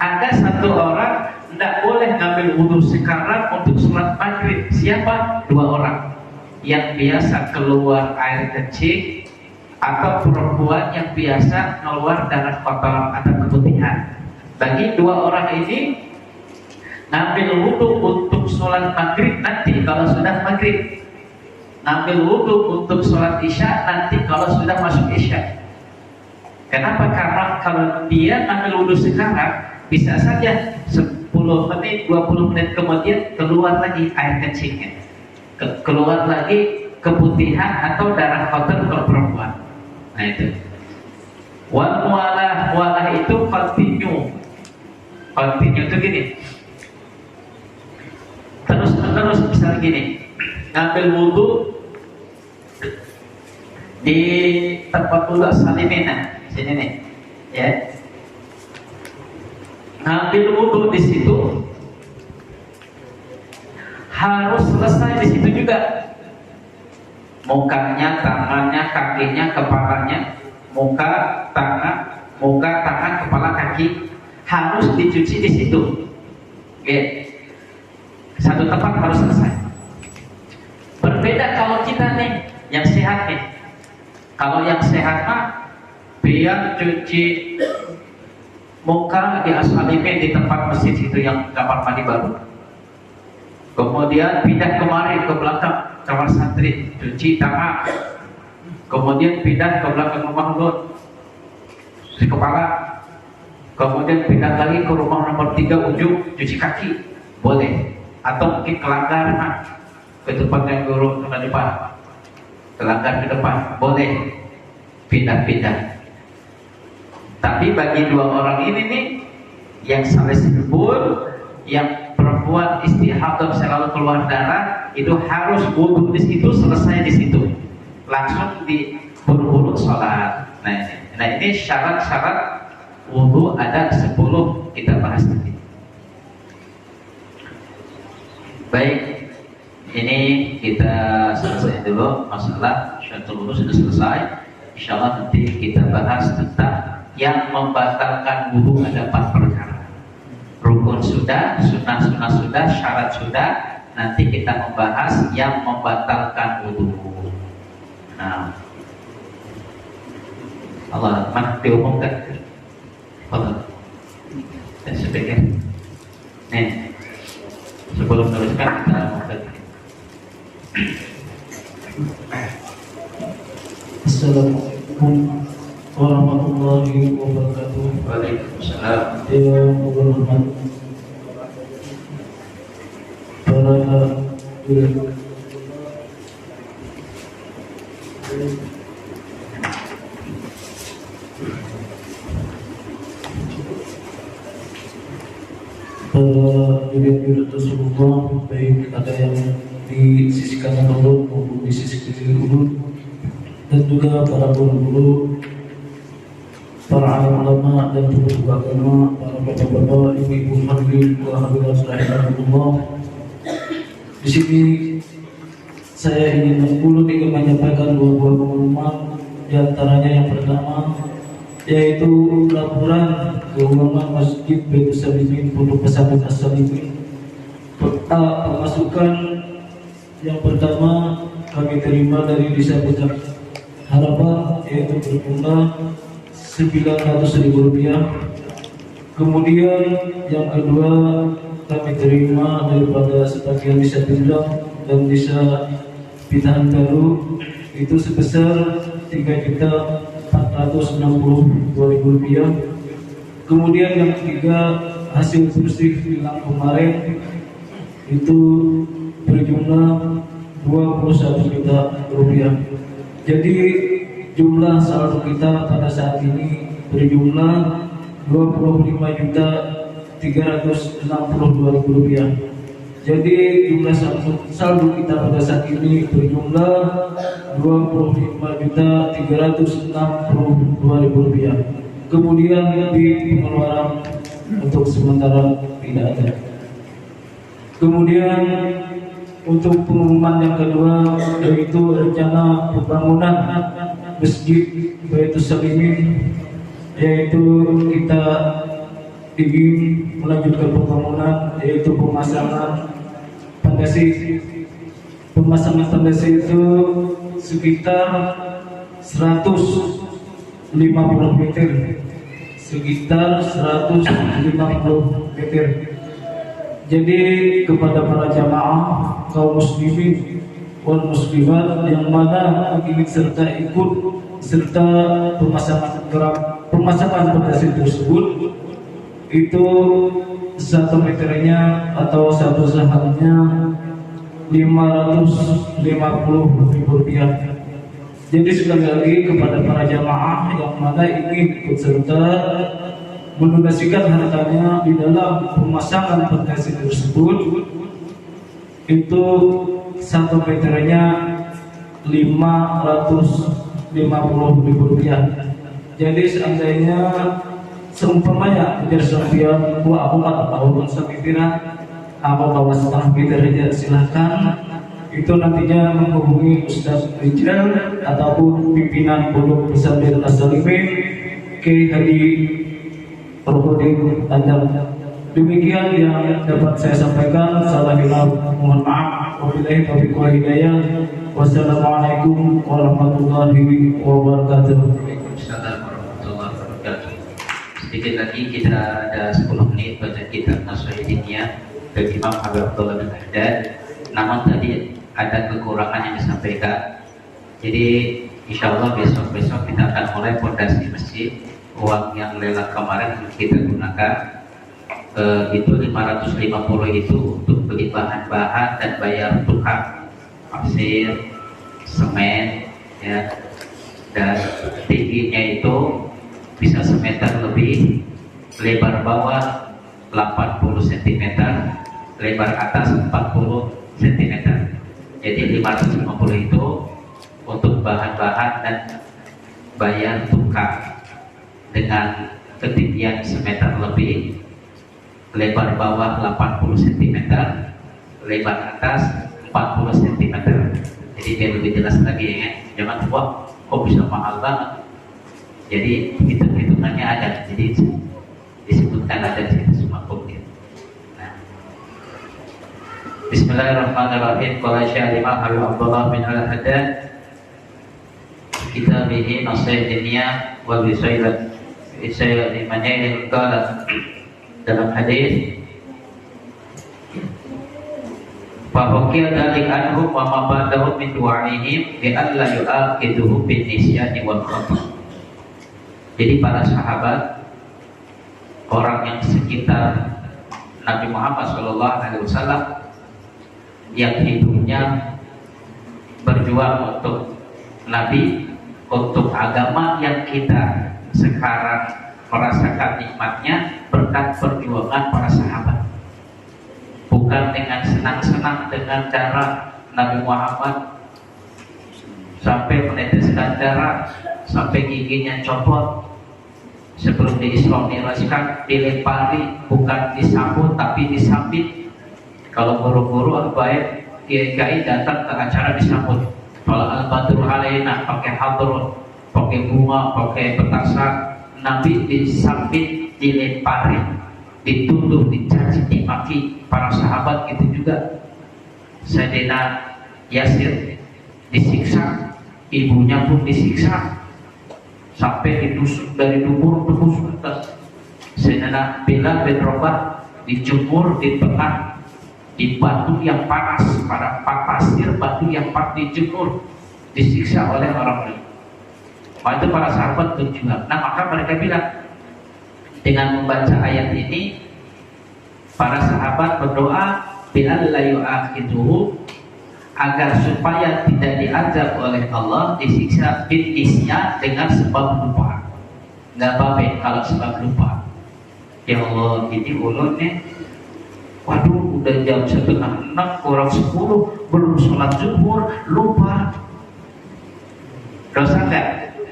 A: Ada satu orang tidak boleh ngambil wudhu sekarang untuk sholat maghrib. Siapa? 2 orang yang biasa keluar air kencing atau perempuan yang biasa keluar darah kotor atau keputihan. Bagi 2 orang ini ngambil wudhu untuk sholat maghrib nanti kalau sudah maghrib, ngambil wudhu untuk sholat isya nanti kalau sudah masuk isya. Kenapa? Karena kalau dia ngambil wudhu sekarang bisa saja 10 menit, 20 menit kemudian keluar lagi air kencingnya, keluar lagi keputihan atau darah kotor kalau perempuan. Nah itu. Wal mualah itu continue itu gini. Terus misalnya gini, ngambil wudhu di tempat wudhu Salimina sini nih, ya. Ngambil wudhu di situ harus selesai di situ juga. Mukanya, tangannya, kakinya, kepalanya, muka, tangan, kepala, kaki harus dicuci di situ. Oke. Satu tempat harus selesai. Berbeda kalau kita nih yang sehat nih. Kalau yang sehat mah biar cuci muka di Asalimin di tempat masjid itu yang kamar mandi baru. Kemudian pindah kemari ke belakang kamar santri, cuci tangan. Kemudian pindah ke belakang rumah Nur, cuci kepala. Kemudian pindah lagi ke rumah nomor 3 ujung, cuci kaki. Boleh. Atau mungkin kelanggar ke tempat yang guru ke depan, kelanggar ke depan, boleh pindah-pindah. Tapi bagi 2 orang ini nih, yang saleh sebul, yang perempuan istihadah selalu keluar darah, itu harus wudhu di situ, selesai di situ, langsung buru-buru sholat. Nah ini syarat-syarat wudhu ada 10 kita bahas nanti. Baik, ini kita selesai dulu masalah syaratul wudhu sudah selesai. Insyaallah nanti kita bahas tentang yang membatalkan wudhu ada 4 perkara. Rukun sudah, sunnah sudah, syarat sudah. Nanti kita membahas yang membatalkan wudhu. Nah, Allah mana diumumkan? Allah, dan sebagainya. Nih. Sebelum teruskan kita mulai.
B: Assalamualaikum warahmatullahi wabarakatuh.
A: Waalaikumsalam.
B: Yang berhormat para hadirin Rasulullah, baik ada yang di sisi kanan urut maupun di sisi kiri urut, dan juga para guru-guru para alim ulama dan tokoh agama, para bapak-bapak, ibu-ibu hadirin wa hadirat rahimahullah. Di sini saya ingin menyampaikan dua buah pengumuman. Di antaranya yang pertama yaitu laporan keuangan Masjid Baitus Salimin Pondok Pesantren As-Salimin. Pemasukan yang pertama kami terima dari Desa Puncak Harapan yaitu berjumlah Rp900.000. Kemudian yang kedua kami terima daripada sebagian Desa Pindang dan Desa Pitahan Baru itu sebesar Rp3.462.000. Kemudian yang ketiga hasil bersih hilang kemarin itu berjumlah Rp21 juta. Jadi jumlah saldo kita pada saat ini berjumlah Rp25.362.000. Jadi jumlah saldo kita pada saat ini berjumlah Rp25.362.000. Kemudian di pengeluaran untuk sementara tidak ada. Kemudian untuk pengumuman yang kedua yaitu rencana pembangunan Masjid Baitus Salimin, yaitu kita ingin melanjutkan pembangunan yaitu pemasangan fondasi. Pemasangan fondasi itu sekitar 150 meter, Jadi kepada para jamaah kaum muslimin wal muslimat yang mana ingin ikut serta pemasangan fondasi tersebut, itu 1 meternya atau satu sahamnya Rp550.000. Jadi sekali lagi kepada para jamaah yang mana ingin ikut serta mendonasikan hartanya di dalam pemasangan fondasi tersebut, itu 1 meternya Rp550.000. Jadi seandainya seumpamanya kejar sampian aku atau sampiran apa bawa setengah meter aja silahkan. Itu nantinya menghubungi Ustaz Rijal ataupun pimpinan Pondok Pesantren As-Salimin Kiai Haji Rohodin Adam. Demikian yang dapat saya sampaikan. Salah hilal mohon maaf. Wabillahi taufiq wal hidayah. Wassalamualaikum warahmatullahi wabarakatuh.
A: Sedikit lagi kita ada 10 menit baca kitab Nashidiyah dari Imam Habib Abdullah bin Haddad. Namun tadi ada kekurangan yang disampaikan. Jadi insya Allah besok-besok kita akan mulai fondasi masjid. Uang yang lelang kemarin kita gunakan itu 550 itu untuk beli bahan-bahan dan bayar tukang pasir, semen, ya, dan tingginya itu bisa semeter lebih, lebar bawah 80 cm, lebar atas 40 cm. Jadi 550 itu untuk bahan-bahan dan bayar tukang dengan ketinggian semeter lebih, lebar bawah 80 cm, lebar atas 40 cm. Jadi biar lebih jelas lagi ya, jangan wah kok bisa mahal banget. Jadi hitungannya ada, jadi disebutkan ada di situ semua komplit. Nah, Bismillahirrahmanirrahim. Qala Syekh Habib Abdullah bin Al-Haddad kitabihi Nashidiyah wa bisailat saya dimana qala dalam hadis Fahukia dalik anhum wa mabadahu min du'aihim bi an la yu'aqiduhu bin nisyani wal khata. Jadi para sahabat, orang yang sekitar Nabi Muhammad SAW yang hidupnya berjuang untuk Nabi, untuk agama yang kita sekarang merasakan nikmatnya berkat perjuangan para sahabat. Bukan dengan senang-senang dengan cara Nabi Muhammad sampai meneteskan darah, sampai giginya copot, sebelum di Isra Mi'rajkan dilempari, bukan disambut tapi disambit. Kalau guru-guru baik kiai datang ke acara disambut. Kalau al-badru alaina pakai hadrun, pakai bunga, pakai petasan. Nabi disambit, dilempari, dituduh, dicaci, dimaki. Para sahabat gitu juga. Sayyidina Yasir disiksa, ibunya pun disiksa sampai ditusuk dari dubur tembus ke atas. Sayyidina Bilal bin Rabah dijemur di tengah di batu yang panas, pada pasir batu yang panas dijemur, disiksa oleh orang lain. Itu para sahabat berjuang. Nah maka mereka bilang, dengan membaca ayat ini para sahabat berdoa bi'alla yu'akhiduhu, agar supaya tidak diazab oleh Allah, disiksa bitisnya dengan sebab lupa. Nggak apa-apa kalau sebab lupa. Ya Allah, ini ulun nih, waduh udah jam 5:30 kurang 10 belum sholat zuhur, lupa. Dosa nggak?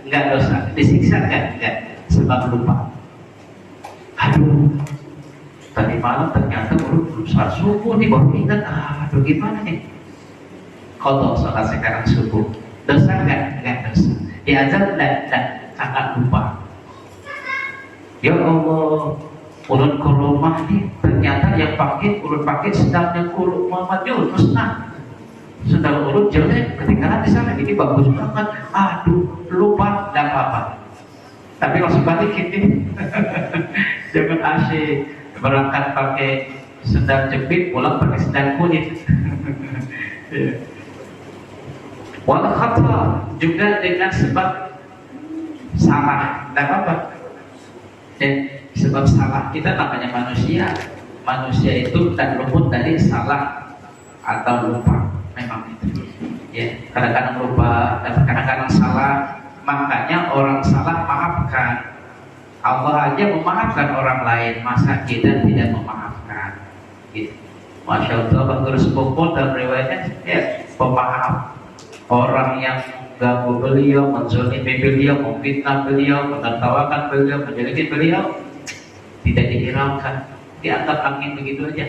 A: Nggak dosa. Disiksa nggak? Nggak. Sebab lupa. Aduh, tadi malam ternyata belum sholat subuh nih, baru ingat. Aduh gimana nih? Kalau sholat sekarang subuh, dosa nggak? Nggak dosa. Diazab nggak? Sangat lupa. Ya Allah, ulun ke rumah nih, ternyata yang pakai ulun pakai sedangnya kuluk Muhammad Yunus. Nah, sedang ulun jelek, ketinggalan di sana. Ini bagus banget. Aduh, lupa, nggak apa-apa. Tapi langsung balikin nih. Jangan asyik berangkat pakai sendal jepit, pulang pakai sendal kulit. Wal khata juga dengan sebab salah, nggak apa-apa. Dan sebab salah, kita namanya manusia. Manusia itu tak luput dari salah atau lupa. Memang itu. Ya, kadang-kadang lupa dan kadang-kadang salah. Makanya orang salah maafkan. Allah aja memaafkan orang lain, masa kita tidak memaafkan? Gitu. Masya Allah, Bang Sepupu dalam riwayatnya ya pemaaf. Orang yang ganggu beliau, menzalimi beliau, memfitnah beliau, menertawakan beliau, menjelekkan beliau, tidak dihiraukan, dianggap angin begitu aja.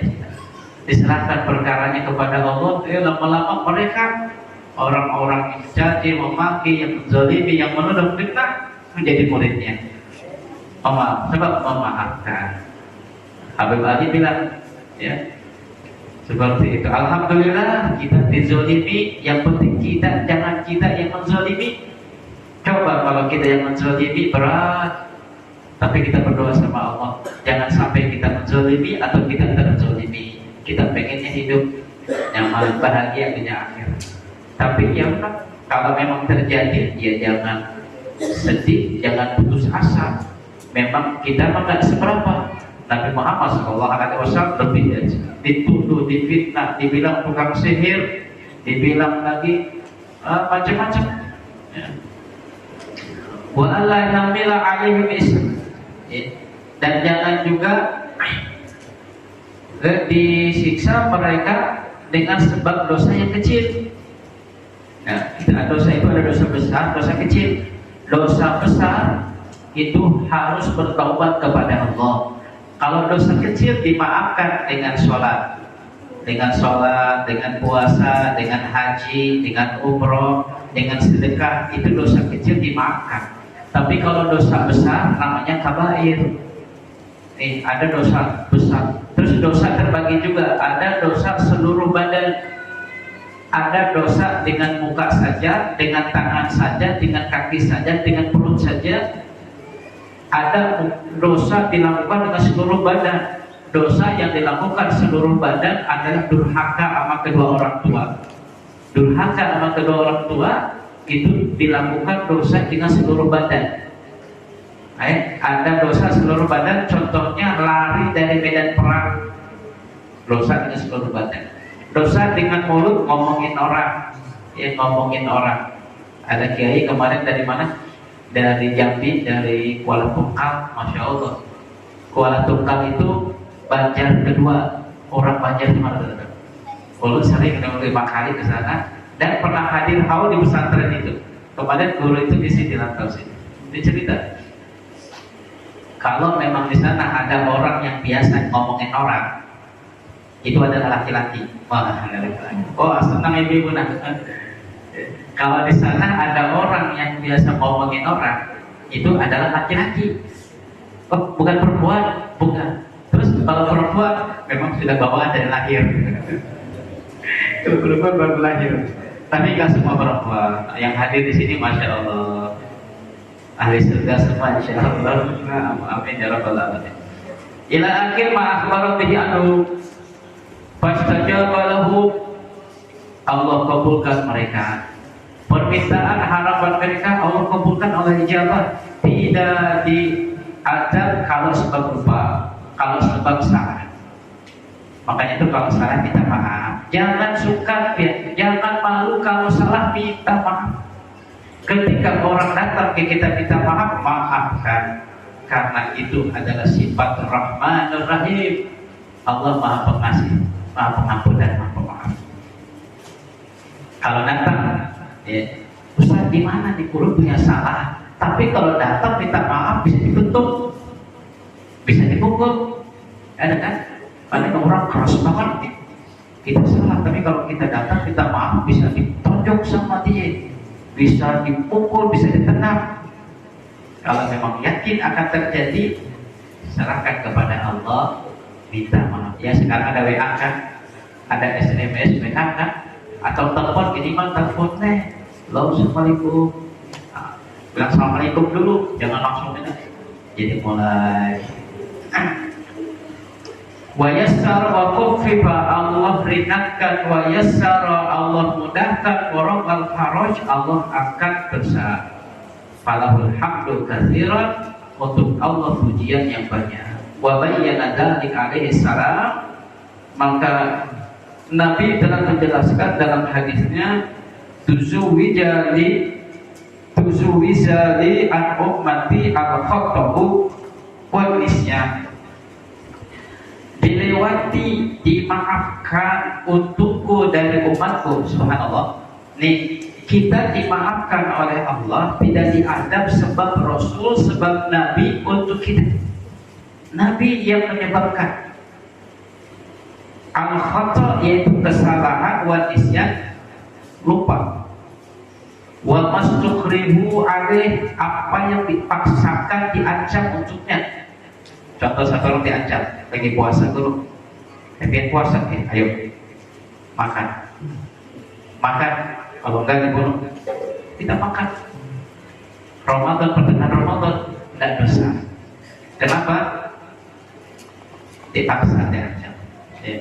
A: Diserahkan perkaranya kepada Allah. Lama-lama mereka orang-orang yang caci, memaki, yang menzalimi, yang menuduh fitnah menjadi muridnya. Sebab memaafkan. Habib Ali bilang, ya, seperti itu. Alhamdulillah kita dizalimi, yang penting jangan kita yang menzalimi. Coba kalau kita yang menzalimi berat, tapi kita berdoa sama Allah, jangan sampai kita menzalimi atau kita terzalimi. Kita pengennya hidup nyaman, bahagia dunia akhir. Tapi ya kalau memang terjadi, ya jangan sedih, jangan putus asa. Memang kita makan seberapa. Nabi Muhammad SAW lebih dituduh, difitnah, dibilang tukang sihir, dibilang lagi macam-macam. Wa alla yahmila alaihim ism. Dan jangan juga disiksa mereka dengan sebab dosa yang kecil. Nah, dosa itu ada dosa besar, dosa kecil. Dosa besar itu harus bertaubat kepada Allah. Kalau dosa kecil dimaafkan dengan sholat, dengan puasa, dengan haji, dengan umroh, dengan sedekah, itu dosa kecil dimaafkan. Tapi kalau dosa besar namanya kabair. Ada dosa besar. Terus dosa terbagi juga. Ada dosa seluruh badan. Ada dosa dengan muka saja, dengan tangan saja, dengan kaki saja, dengan perut saja. Ada dosa dilakukan dengan seluruh badan. Dosa yang dilakukan seluruh badan adalah durhaka sama kedua orang tua. Durhaka sama kedua orang tua itu dilakukan dosa dengan seluruh badan. Ada dosa seluruh badan, contohnya lari dari medan perang, dosa dengan seluruh badan. Dosa dengan mulut, ngomongin orang, ngomongin orang. Ada kiai kemarin dari mana? Dari Jambi, dari Kuala Tungkal, Masya Allah. Kuala Tungkal itu Banjar kedua, orang Banjar di mana? Kalau sering 5 kali ke sana dan pernah hadir haul di pesantren itu. Kemarin guru itu di sini rantau sini. Dia cerita, Kalau memang di sana ada orang yang biasa ngomongin orang, itu adalah laki-laki. Wah, laki-laki. Oh, senang ibu-ibu nah. Kalau di sana ada orang yang biasa ngomongin orang, itu adalah laki-laki. Oh, bukan perempuan, bukan. Terus kalau perempuan memang sudah bawaan dari lahir. Itu perempuan baru lahir. Tapi nggak semua perempuan. Yang hadir di sini, masya Allah, ahli surga semua, insya Allah. Amin ya rabbal alamin. Ila akhir ma akhbara bihi anhu fastajaba lahu. Allah kabulkan mereka. Permintaan harapan mereka Allah kabulkan oleh ijabah. Tidak diadab kalau sebab lupa, kalau sebab salah. Makanya itu kalau salah minta maaf. Jangan suka ya, jangan malu kalau salah minta maaf. Ketika orang datang ke kita minta maaf, maafkan. Karena itu adalah sifat Rahmanur Rahim. Allah Maha Pengasih, Maha Pengampun dan Maha Pemaaf. Kalau datang, ya, Ustaz di mana di kulo punya salah? Tapi kalau datang minta maaf bisa dibentuk, bisa dipukul, ada kan? Paling orang keras banget, kita salah. Tapi kalau kita datang minta maaf bisa ditonjok sama dia, bisa dipukul, bisa ditendang. Kalau memang yakin akan terjadi, serahkan kepada Allah, minta maaf. Ya sekarang ada WA kan, ada SMS WA kan, atau telepon minimal teleponnya. Halo, assalamualaikum. Nah, bilang assalamualaikum dulu, jangan langsung ini. Jadi mulai. Wa yassara wa khuffifa, Allah ringankan, wa yassara Allah mudahkan, wa rabbal faraj Allah akan besar. Falahul hamdu katsiran, untuk Allah pujian yang banyak. Wa bayyana dzalika alaihi salam, maka Nabi telah menjelaskan dalam hadisnya, tuzuwijali an ummati al-khattabu wal nisyan, dilewati, dimaafkan untukku dari umatku. Subhanallah. Nih, kita dimaafkan oleh Allah, tidak diadab sebab Rasul, sebab Nabi untuk kita. Nabi yang menyebabkan al-khata, yaitu kesalahan, wa nisyan, lupa, wa mastukrihu alaih, apa yang dipaksakan, diancam untuknya. Contoh satu orang diancam lagi puasa dulu, tapi puasa, ayo makan, kalau enggak dibunuh. Tidak makan. Ramadan, pertengahan Ramadan tidak dosa. Kenapa? Dipaksa, diancam. Ya.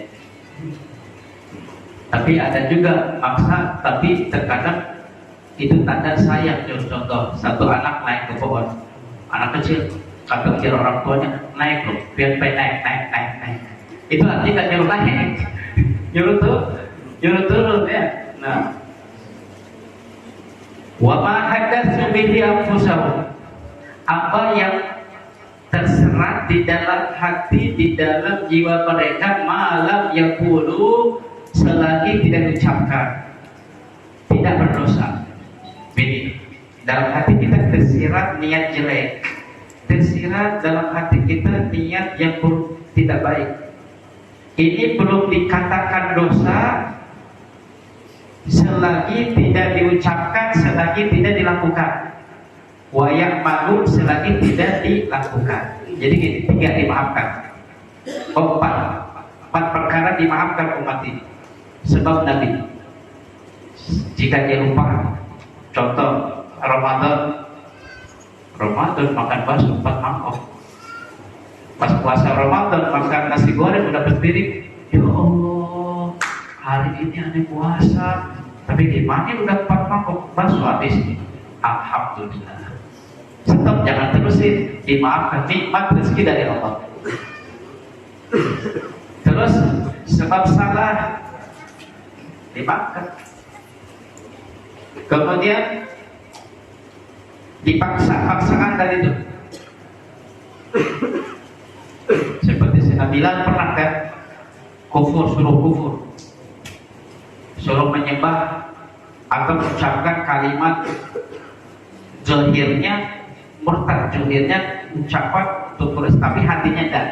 A: Tapi ada juga maksa, tapi terkadang itu tanda sayang. Contoh, satu anak naik ke pohon, anak kecil, kata kira orang tuanya, naik loh, biar naik. Itu artinya nyuruh naik, nyuruh turun ya. Nah, wa ma hadatsu bihi anfusahum, apa yang terserat di dalam hati, di dalam jiwa mereka, malam yaqulu, selagi tidak diucapkan, tidak berdosa. Ini dalam hati kita tersirat niat jelek, tersirat dalam hati kita niat yang tidak baik. Ini belum dikatakan dosa selagi tidak diucapkan, selagi tidak dilakukan. Wayak malu, selagi tidak dilakukan. Jadi gini, 3 dimaafkan. 4 perkara dimaafkan umat ini sebab Nabi. Jika dia lupa, contoh Ramadan makan bakso 4 mangkok. Pas puasa Ramadan makan nasi goreng udah berpiring. Ya Allah, hari ini aneh puasa, tapi gimana udah 4 mangkok bakso habis. Alhamdulillah. Stop, jangan terusin. Dimaafkan, nikmat rezeki dari Allah. Terus sebab salah dimaafkan. Kemudian dipaksa-paksaan dari itu. Seperti saya bilang, pernah kan suruh kufur, suruh menyembah atau mengucapkan kalimat zahirnya murtad, juhirnya ucapan tulis tapi hatinya tidak.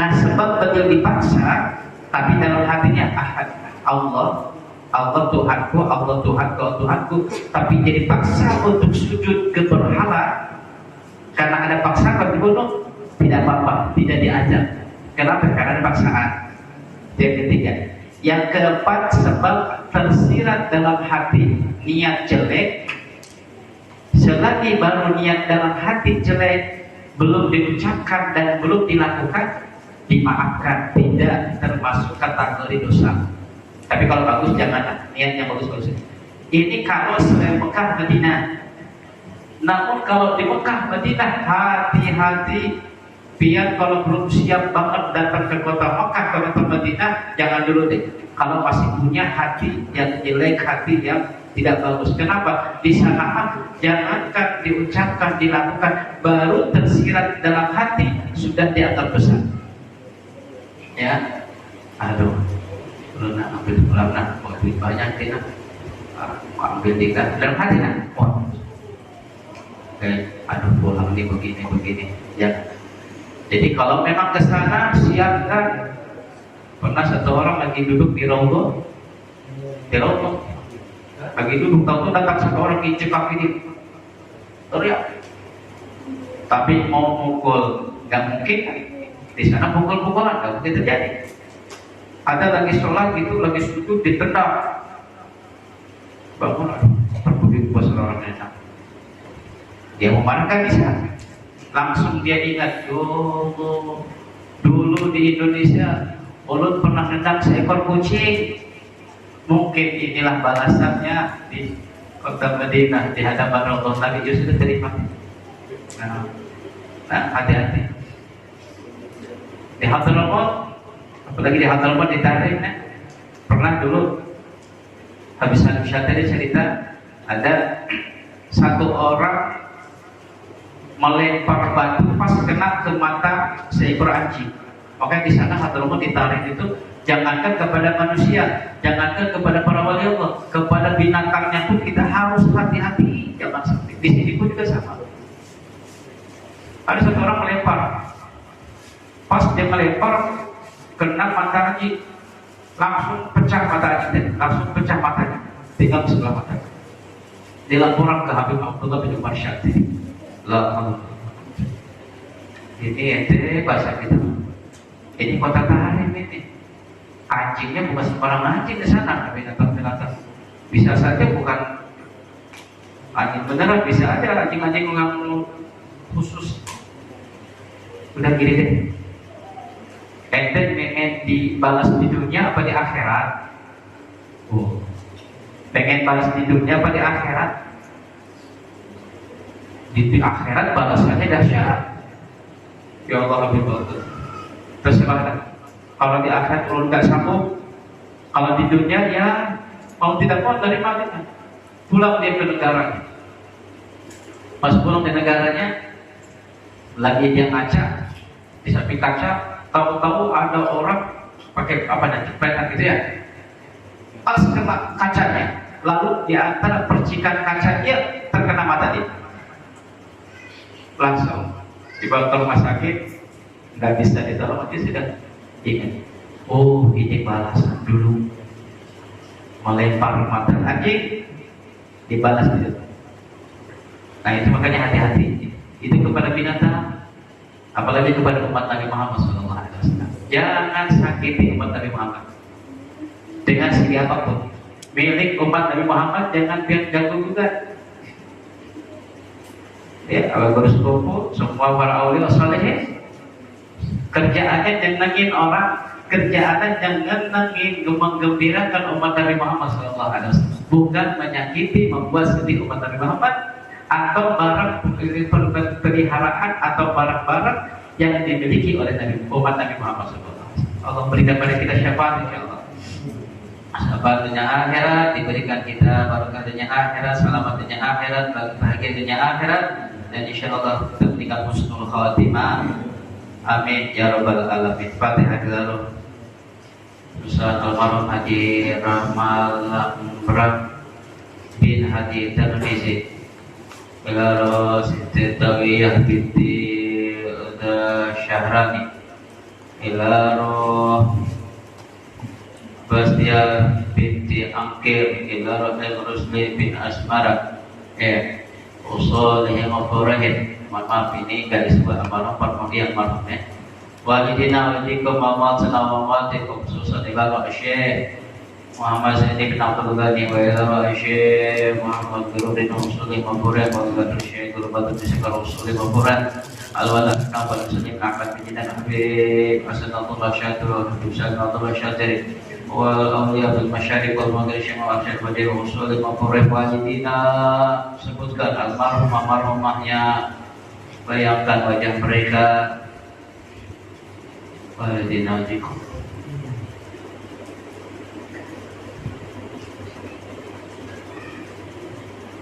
A: Nah sebab beliau dipaksa tapi dalam hatinya ahad, Allah Tuhanku, Allah Tuhanku, Tuhanku, tapi jadi paksa untuk sujud ke berhala karena ada paksaan dibunuh, tidak apa-apa, tidak diajak. Kenapa? Karena ada paksaan. Yang ketiga. Yang keempat, sebab tersirat dalam hati niat jelek. Selagi baru niat dalam hati jelek belum diucapkan dan belum dilakukan, dimaafkan, tidak termasuk kategori dosa. Tapi kalau bagus jangan, niatnya bagus-bagus. Ini kalau selain Mekah Madinah. Namun kalau di Mekah Madinah hati-hati, biar kalau belum siap banget datang ke kota Mekah, ke kota Madinah, jangan dulu deh. Kalau masih punya hati yang jelek, hati yang tidak bagus. Kenapa? Di sana jangankan diucapkan, dilakukan, baru tersirat dalam hati sudah dianggap besar. Ya, aduh, lu nak ambil pulang nak, duit banyak tina, ambil tiga dalam hati nak, wah, aduh pulang nih begini, ya. Jadi kalau memang kesana siapkan. Pernah satu orang lagi duduk di Raudhah, lagi duduk, tahu datang satu orang injek kaki dia, teriak. Tapi mau mukul, nggak mungkin. Di sana pukul-pukulan, nggak mungkin terjadi. Ada lagi sholat gitu, lagi sujud ditendang, bangun, terpukul bos orang enak. Dia mau marah kan bisa. Langsung dia ingat, dulu di Indonesia Ulun pernah nendang seekor kucing. Mungkin inilah balasannya di kota Madinah, di hadapan Allah. Nabi Yusuf sudah terima. Nah, hati-hati. Di Hadramaut, apalagi di Hadramaut ditarik. Pernah dulu habis tadi cerita, ada satu orang melempar batu pas kena ke mata seekor anjing. Oke, di sana Hadramaut ditarik itu, jangankan kepada manusia, jangankan kepada para wali Allah, kepada binatangnya pun kita harus hati-hati, jangan sampai. Di sini pun juga sama. Ada satu orang melempar, pas dia melempar kena mata anjing, langsung pecah mata anjing, langsung pecah matanya, tinggal sebelah mata. Dilaporkan ke Habib Abdullah bin Umar Syadri. Ini ente bahasa kita. Ini kota Tarim ini. Anjingnya bukan sembarang anjing di sana, binatang-binatang. Bisa saja bukan anjing beneran, bisa aja anjing-anjing yang khusus. Udah gini deh. Ente pengen dibalas di dunia apa di akhirat? Pengen balas di dunia apa di akhirat? Di akhirat balasannya dahsyat. Ya Allah, Habib Abdullah. Terserah. Kalau di akhirat kalau nggak sanggup, kalau di dunia ya mau tidak mau dari Madinah, pulang dia ke negaranya. Pas pulang di negaranya, lagi dia ngaca, di samping kaca, tahu-tahu ada orang pakai apa nanti petak gitu ya. Pas kena kacanya, lalu di antara percikan kacanya terkena mata dia, langsung dibawa ke rumah sakit. Nggak bisa ditolong, dia sudah ingat. Oh, ini balasan dulu melempar mata anjing, dibalas gitu. Nah itu makanya hati-hati. Itu kepada binatang, apalagi kepada umat Nabi Muhammad SAW. Jangan sakiti umat Nabi Muhammad dengan segi apapun. Milik umat Nabi Muhammad jangan biar ganggu juga. Ya, kalau bersepupu semua para awliya saleh. Kerjaannya nyenengin orang, kerjaannya nyenengin, menggembirakan umat Nabi Muhammad SAW, bukan menyakiti, membuat sedih umat Nabi Muhammad atau barang peliharaan atau barang-barang yang dimiliki oleh umat Nabi Muhammad SAW. Allah berikan pada kita syafaat, insyaallah. Syafaat dunia akhirat, diberikan kita barokah dunia akhirat, selamat dunia akhirat, bahagia dunia akhirat, dan insyaallah kita berikan husnul khatimah. Amin ya rabbal alamin. Fatihah dulu. Ustaz almarhum Haji Rahmal Lambrang bin Haji Tarmizi ila roh Siti Tawiyah binti Syahrani, ila roh Bastia binti Angkir, ila roh Rusli bin Asmara, usul yang ngoporohin. Mohon maaf ini gak disebut amal nomor yang marhum walidina walikum mamatina mamatikum khususan ibadah Syekh Muhammad Zaini bin Abdul Ghani wa ila Syekh Muhammad Birudin Usuli Maburan wa ila Syekh Guru Batu Bisikar Usuli Maburan al-walad kabal Muslim Ahmad bin Jinan Habib Hasanatullah Syadur Habib Sanatullah Syadir wal awliya bil masyariq wal maghrib Syekh Muhammad Badir Usuli Maburan walidina sebutkan almarhumahnya, bayangkan wajah mereka. Walidina walikum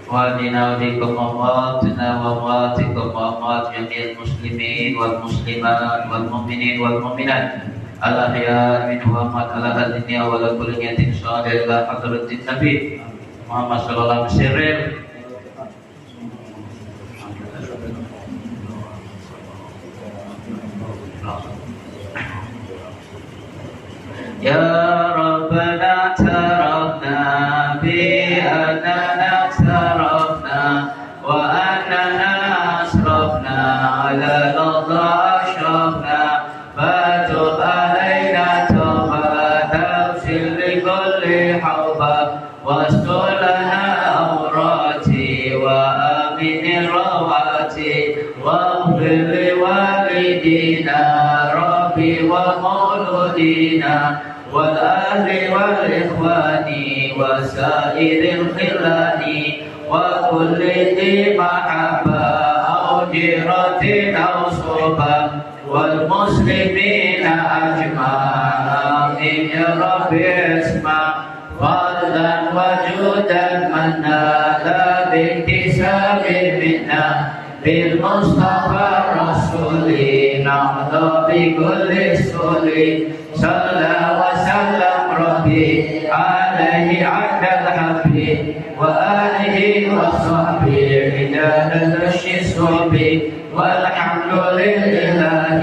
A: walidina walikum amatina wa amatikum wa amat jami'il muslimin wal muslimat wal mu'minin wal mu'minat ala ahya min wa amat ala hadiniya wa la kulli niyatin salih ila hadratin nabi Muhammad sallallahu alaihi wasallam. Ya Rabbana tarafna bi annana tarafna wa annana asrafna ala Allah ashrafna fatub alaina tawbatan fil kulli hawba wastulana awrati wa amin rawati wa ghfir walidina rabbi wa mauludina والأهل والإخوان وسائر الخلان وكل ذي محبة أو جيرة أو صحبة والمسلمين أجمعين يا رب اسمع فضلا وجودا منا لا باكتساب منا بالمصطفى الرسول نحظى بكل سؤل صلى وسلم ربي عليه عبد الحبيب وآله وصحبه عداد الشسوب والحمد لله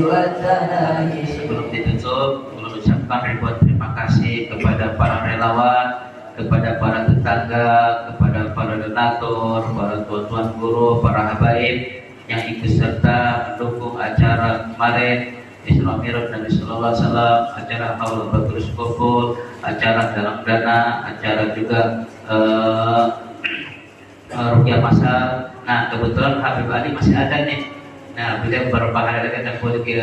A: والثناء. Sebelum ditutup, ulun ucapkan ribuan terima kasih kepada para relawan, kepada para tetangga, kepada para donatur, para tuan-tuan guru, para habaib yang ikut serta mendukung acara kemarin. Isra Mi'raj Nabi Sallallahu Alaihi Wasallam, acara Haul Badrus Kubur, acara dalam dana, acara juga rukyah masal. Nah kebetulan Habib Ali masih ada nih. Nah beliau beberapa hari lagi akan pulang ke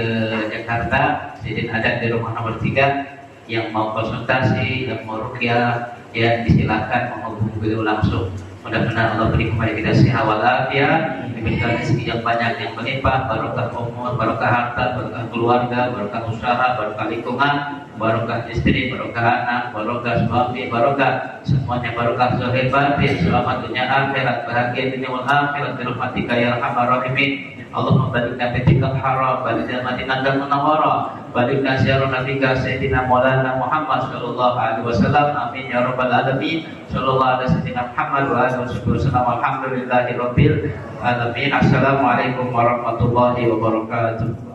A: Jakarta. Jadi ada di rumah nomor 3 yang mau konsultasi, yang mau rukyah, ya disilahkan menghubungi beliau langsung. Mudah-mudahan Allah beri kepada kita sehat walafiat, diberikan rezeki yang banyak yang melimpah, barokah umur, barokah harta, barokah keluarga, barokah usaha, barokah lingkungan, barokah istri, barokah anak, barokah suami, barokah semuanya, barokah zahir batin, selamat dunia akhirat, bahagia dunia wal akhirat, birahmatika ya arhamar rahimin. Allahumma balikna fitikal haram, balikna madinah dan munawwarah, balikna ziarah nabika sayyidina maulana Muhammad sallallahu alaihi wasallam, amin ya rabbal alamin. Sallallahu alaihi sayyidina Muhammad wa alihi wasallam, alhamdulillahi rabbil alamin. Assalamualaikum warahmatullahi wabarakatuh.